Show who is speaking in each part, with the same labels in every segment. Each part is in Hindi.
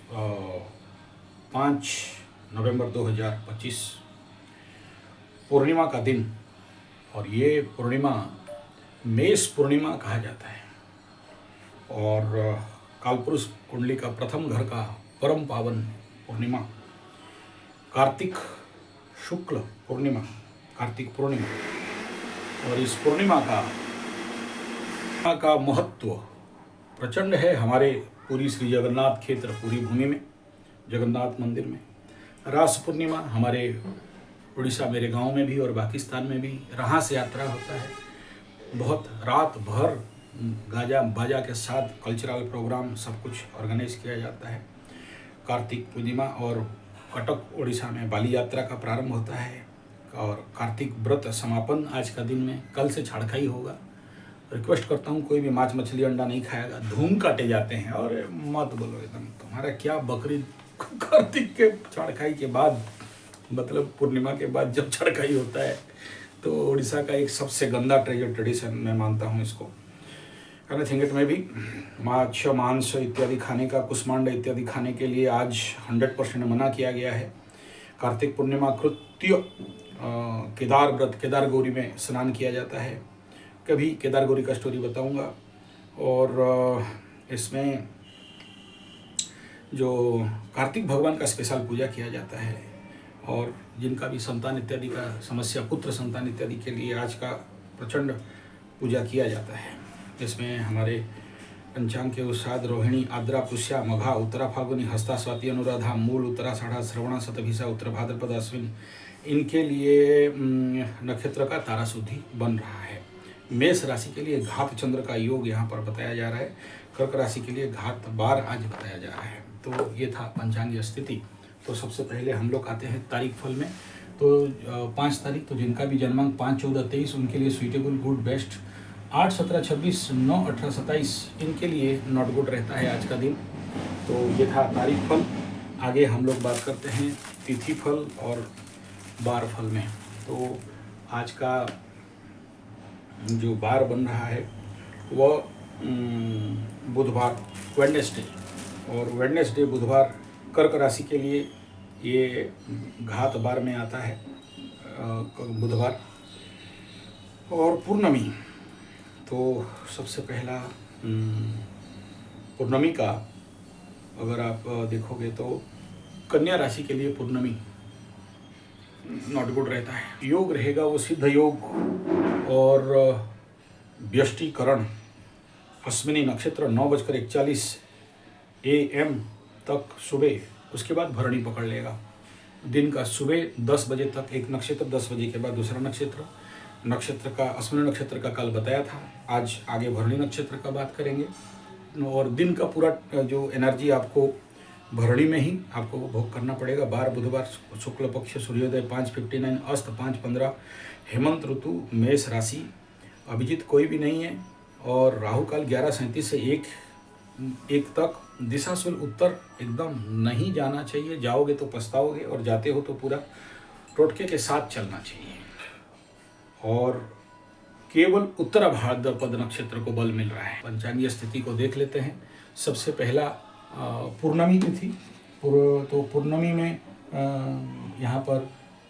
Speaker 1: 5 नवंबर 2025 पूर्णिमा का दिन, और ये पूर्णिमा मेष पूर्णिमा कहा जाता है। और कालपुरुष कुंडली का प्रथम घर का परम पावन पूर्णिमा कार्तिक शुक्ल पूर्णिमा, कार्तिक पूर्णिमा। और इस पूर्णिमा का महत्व प्रचंड है हमारे पूरी श्री जगन्नाथ क्षेत्र, पूरी भूमि में, जगन्नाथ मंदिर में। रास पूर्णिमा हमारे उड़ीसा, मेरे गांव में भी और पाकिस्तान में भी रास यात्रा होता है। बहुत रात भर गाजा बाजा के साथ कल्चरल प्रोग्राम सब कुछ ऑर्गेनाइज किया जाता है। कार्तिक पूर्णिमा और कटक उड़ीसा में बाली यात्रा का प्रारंभ होता है और कार्तिक व्रत समापन आज का दिन में, कल से छाड़खाई होगा। रिक्वेस्ट करता हूँ कोई भी मांस मछली अंडा नहीं खाएगा, धूम काटे जाते हैं। और मत बोलो एकदम, तुम्हारा क्या बकरीद कार्तिक के छाड़खाई के बाद, मतलब पूर्णिमा के बाद जब छाड़खाई होता है, तो उड़ीसा का एक सबसे गंदा ट्रेडिशन मैं मानता हूँ इसको। थिंगट में भी मांस इत्यादि खाने का, कुष्मांड इत्यादि खाने के लिए आज 100% मना किया गया है। कार्तिक पूर्णिमा कृत्य केदार व्रत, केदार गौरी में स्नान किया जाता है। कभी केदार गौरी का स्टोरी बताऊंगा। और इसमें जो कार्तिक भगवान का स्पेशल पूजा किया जाता है, और जिनका भी संतान इत्यादि का समस्या, पुत्र संतान इत्यादि के लिए आज का प्रचंड पूजा किया जाता है। इसमें हमारे पंचांग के उषाद, रोहिणी, आद्रा, पुष्या, मघा, उत्तरा फाल्गुनी, हस्ता, स्वाति, अनुराधा, मूल, उत्तरा, साढ़ा, श्रवणा, शतभिषा, उत्तर भाद्रपद, अश्विन, इनके लिए नक्षत्र का तारा शुद्धि बन रहा है। मेष राशि के लिए घात चंद्र का योग यहाँ पर बताया जा रहा है। कर्क राशि के लिए घात बार आज बताया जा रहा है। तो ये था पंचांगीय स्थिति। तो सबसे पहले हम लोग आते हैं तारीख फल में। तो 5 तारीख, तो जिनका भी जन्मांक 5, 14, 23 उनके लिए सुइटेबल, गुड, बेस्ट। 8, 17, 26, 9, 18, 27 इनके लिए नॉट गुड रहता है आज का दिन। तो ये था तारीख फल। आगे हम लोग बात करते हैं तिथि फल और बार फल में। तो आज का जो बार बन रहा है वह बुधवार, वेडनेसडे, और वेडनेसडे बुधवार कर्क राशि के लिए ये घात बार में आता है बुधवार। और पूर्णमी, तो सबसे पहला पूर्णमी का अगर आप देखोगे तो कन्या राशि के लिए पूर्णमी नॉट गुड रहता है। योग रहेगा वो सिद्ध योग और व्यष्टिकरण, अश्विनी नक्षत्र 9:41 AM तक सुबह, उसके बाद भरणी पकड़ लेगा। दिन का सुबह 10 बजे तक एक नक्षत्र, 10 बजे के बाद दूसरा नक्षत्र का अश्विनी नक्षत्र का कल बताया था। आज आगे भरणी नक्षत्र का बात करेंगे। और दिन का पूरा जो एनर्जी आपको भरणी में ही आपको भोग करना पड़ेगा। बार बुधवार, शुक्ल पक्ष, सूर्योदय 5:59, अस्त 5:15, हेमंत ऋतु, मेष राशि, अभिजीत कोई भी नहीं है। और राहु काल 11:37 से 1 तक। दिशाशूल उत्तर एकदम नहीं जाना चाहिए, जाओगे तो पछताओगे, और जाते हो तो पूरा टोटके के साथ चलना चाहिए। और केवल उत्तर भाद्रपद नक्षत्र को बल मिल रहा है। पंचांगीय स्थिति को देख लेते हैं। सबसे पहला पूर्णमी तिथि। तो पूर्णमी में यहाँ पर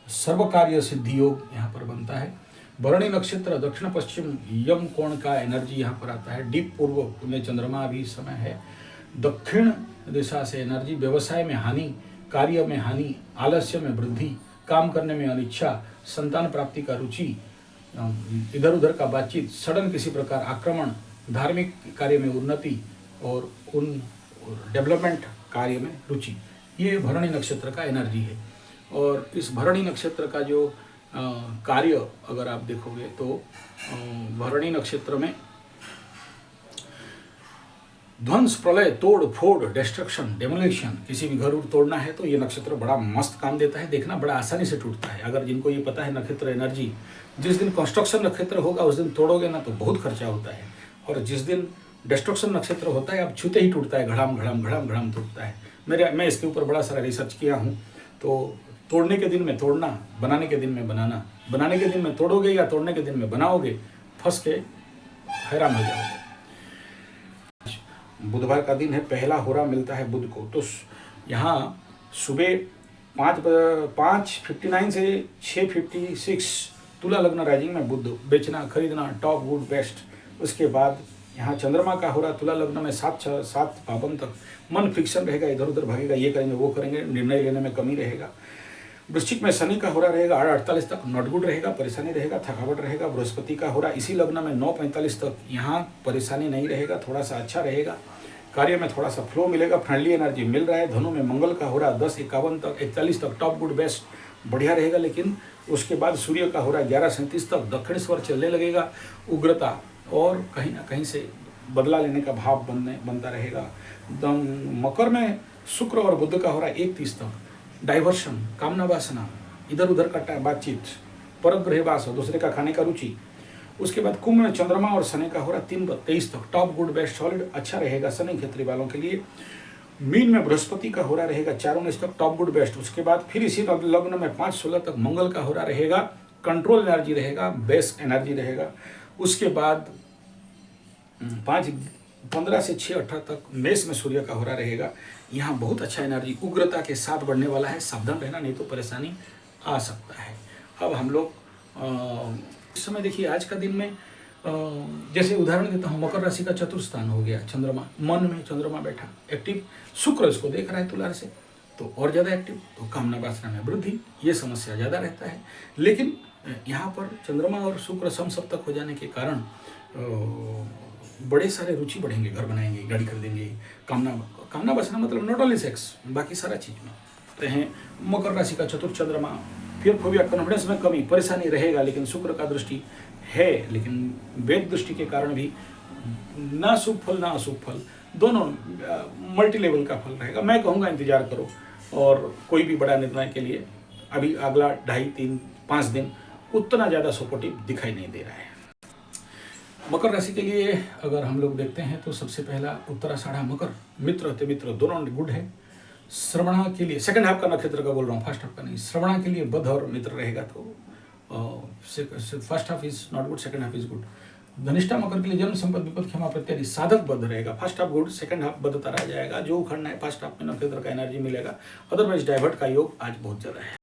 Speaker 1: सर्व कार्य सिद्धि योग यहाँ पर बनता है। भरणी नक्षत्र दक्षिण पश्चिम यम कोण का एनर्जी यहाँ पर आता है। डीप पूर्व में चंद्रमा अभी इस समय है। दक्षिण दिशा से एनर्जी, व्यवसाय में हानि, कार्य में हानि, आलस्य में वृद्धि, काम करने में अनिच्छा, संतान प्राप्ति का रुचि, इधर उधर का बातचीत, सडन किसी प्रकार आक्रमण, धार्मिक कार्य में उन्नति और उन डेवलपमेंट कार्य में रुचि, ये भरणी नक्षत्र का एनर्जी है। और इस भरणी नक्षत्र का जो कार्य अगर आप देखोगे तो भरणी नक्षत्र में ध्वंस, प्रलय, तोड़ फोड़, डिस्ट्रक्शन, डेमोलिशन, किसी भी घर उर तोड़ना है तो ये नक्षत्र बड़ा मस्त काम देता है। देखना बड़ा आसानी से टूटता है। अगर जिनको ये पता है नक्षत्र एनर्जी, जिस दिन कंस्ट्रक्शन नक्षत्र होगा उस दिन तोड़ोगे ना तो बहुत खर्चा होता है। और जिस दिन डिस्ट्रक्शन नक्षत्र होता है, आप छूते ही टूटता है, घड़ाम घड़ाम घड़ाम घड़ाम टूटता है। मैं इसके ऊपर बड़ा सारा रिसर्च किया हूँ। तो तोड़ने के दिन में तोड़ना, बनाने के दिन में बनाना, बनाने के दिन में तोड़ोगे या तोड़ने के दिन में बनाओगे, फंस के हैरान हो जाओगे। बुधवार का दिन है, पहला होरा मिलता है बुध को। तो यहाँ सुबह 5:59 से 6:56 तुला लग्न राइजिंग में बुध, बेचना खरीदना टॉप गुड बेस्ट। उसके बाद यहाँ चंद्रमा का हो रहा तुला लग्न में 7:52 तक मन फिक्शन रहेगा, इधर उधर भागेगा, ये करेंगे वो करेंगे, निर्णय लेने में कमी रहेगा। वृश्चिक में शनि का हो रहा रहेगा 8:48 तक, नॉट गुड रहेगा, परेशानी रहेगा, थकावट रहेगा। बृहस्पति का हो रहा इसी लग्न में 9:45 तक, यहाँ परेशानी नहीं रहेगा, थोड़ा सा अच्छा रहेगा, कार्य में थोड़ा सा फ्लो मिलेगा, फ्रेंडली एनर्जी मिल रहा है। धनु में मंगल का हो रहा 10:51 तक 41 तक, टॉप गुड बेस्ट बढ़िया रहेगा। लेकिन उसके बाद सूर्य का हो रहा 11:37 तक, दक्षिण स्वर चलने लगेगा, उग्रता और कहीं ना कहीं से बदला लेने का भाव बनता रहेगा। मकर में शुक्र और बुध का हो रहा 1:30 तक, डाइवर्शन, कामना वासना, इधर उधर का बातचीत, परग्रह वास, दूसरे का खाने का रुचि। उसके बाद कुंभ में चंद्रमा और शनि का हो रहा 3:23 तक, टॉप गुड बेस्ट सॉलिड अच्छा रहेगा शनि क्षेत्री वालों के लिए। मीन में बृहस्पति का हो रहा रहेगा 4:19 तक, टॉप गुड बेस्ट। उसके बाद फिर इसी लग्न में 5:16 तक मंगल का हो रहा रहेगा, कंट्रोल एनर्जी रहेगा, बेस्ट एनर्जी रहेगा। उसके बाद 5:15 से 6:18 तक मेष में सूर्य का हो रहा रहेगा, यहाँ बहुत अच्छा एनर्जी उग्रता के साथ बढ़ने वाला है, सावधान रहना नहीं तो परेशानी आ सकता है। अब हम लोग इस समय देखिए आज का दिन में जैसे उदाहरण देता हूँ, मकर राशि का चतुर्थ स्थान हो गया, चंद्रमा, मन में चंद्रमा बैठा एक्टिव, शुक्र इसको देख रहा है तुला से, तो और ज़्यादा एक्टिव, तो कामना वासना में वृद्धि, ये समस्या ज़्यादा रहता है। लेकिन यहाँ पर चंद्रमा और शुक्र समसप्तक हो जाने के कारण बड़े सारे रुचि बढ़ेंगे, घर बनाएंगे, गाड़ी खरीदेंगे, कामना वासना मतलब नॉट ओनली सेक्स, बाकी सारा चीज़ में तो हैं। मकर राशि का चतुर्थ चंद्रमा, फिर फोबिया कॉन्फिडेंस में कमी, परेशानी रहेगा, लेकिन शुक्र का दृष्टि है, लेकिन वेद दृष्टि के कारण भी ना शुभ फल ना अशुभ फल, दोनों मल्टी लेवल का फल रहेगा। मैं कहूँगा इंतजार करो, और कोई भी बड़ा निर्णय के लिए अभी अगला 2.5, 3, 5 दिन उतना ज़्यादा सपोर्टिव दिखाई नहीं दे रहा है। मकर राशि के लिए अगर हम लोग देखते हैं तो सबसे पहला उत्तराषाढ़ा मकर, मित्र अति मित्र दोनों गुड है। श्रवणा के लिए सेकंड हाफ का नक्षत्र का बोल रहा हूँ, फर्स्ट हाफ का नहीं। श्रवणा के लिए बुध और मित्र रहेगा, तो first half is not good, second half is good. Dhanishtha मकर के लिए जन्म संपद विपद क्षमा प्रत्यादि साधक बद्ध रहेगा, first half good, second half बद्धता रह जाएगा। जो उखड़ना है फर्स्ट हाफ में नक्षत्र का एनर्जी मिलेगा, अदरवाइज डाइवर्ट का योग आज बहुत ज़्यादा है।